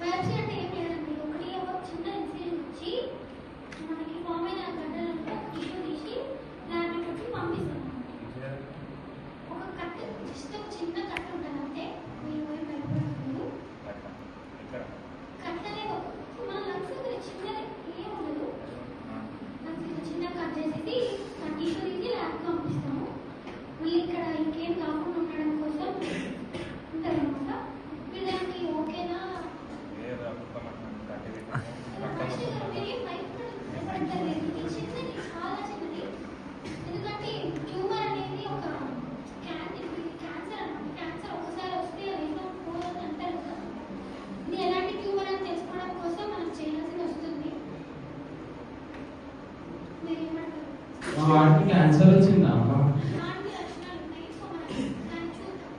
Biopsy అంటే ఏం లేదండి, ఒక చిన్న ఇన్సిడెంట్ వచ్చి మనకి ఫామ్ అయిన గడ్డలను టిష్యూ తీసి ల్యాబ్కి పెట్టి పంపిస్తాం. ఒక కట్, జస్ట్ ఒక చిన్న కట్ ఉంటుంది అంతే. మీరు భయపడకూడదు. కట్ అనేది మన లంగ్స్ చిన్నది ఏం ఉండదు. లంగ్స్ చిన్న కట్ చేసేసి టిష్యూ తీసి ల్యాబ్కి పంపిస్తాము. మళ్ళీ ఇక్కడ ఇంకేం కాకుండా ఉండడం కోసం ఉంటుంది అనమాట. మీరు దానికి ఓకేనా? చాలా చిన్నది, ఎందుకంటే ట్యూమర్ అనేది ఒక క్యాన్సర్ అనమాట. క్యాన్సర్ ఒకసారి వస్తే ఏదో పోదని అంటారు కదా, ఇది ఎలాంటి ట్యూమర్ అని తెలుసుకోవడం కోసం మనం చేయాల్సి వస్తుంది. మీరు ఏమంటారు? క్యాన్సర్ వచ్చిందా? అలాంటి లక్షణాలు ఉన్నాయి. సో మనం దాన్ని చూద్దాం.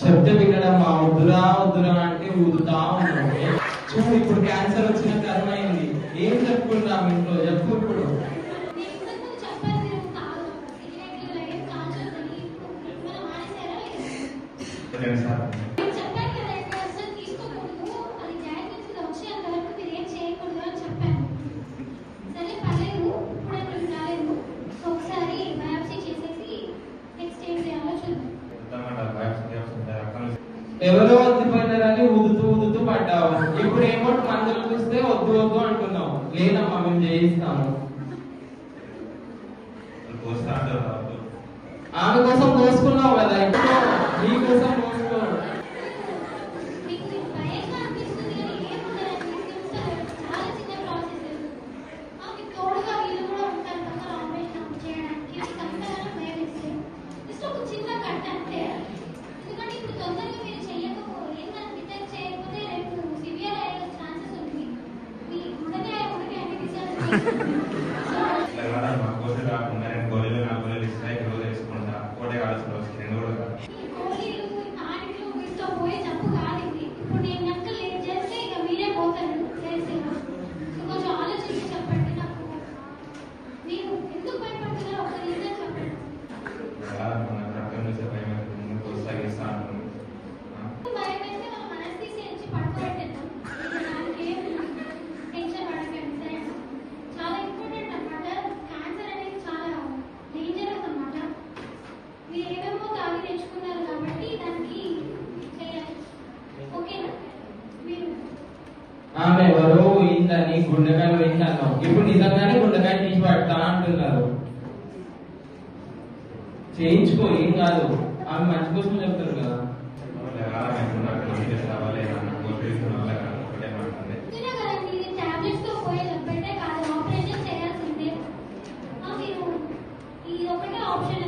చెప్తే వినడం వద్దురా వద్దురా అంటే ఊదుతా ఉన్నాడు. చూడు ఇప్పుడు క్యాన్సర్ వచ్చిన కర్మ అయింది. ఏం చెప్పుకుంటాం ఇంట్లో? చెప్పు ఇప్పుడు. ఎవరో వద్దిపోయినారని ఊదుతూ పడ్డావు. ఇప్పుడు ఏమో మందులు చూస్తే వద్దు వద్దు అంటున్నావు. లేదమ్మా మేము చేయిస్తాము. ఆమె కోసం కోసుకున్నావు కదా, ఇప్పుడు నీ కోసం కోసుకో. ఆమె ఎవరో పోయిందని గుండెకాయ పోయింది అన్నావు. ఇప్పుడు నిజంగానే గుండెకాయ తీసి పడతా అంటున్నారు. చేయించుకో, ఏం కాదు. ఆమె మంచి కోసం చెప్తారు కదా. ఆప్షన్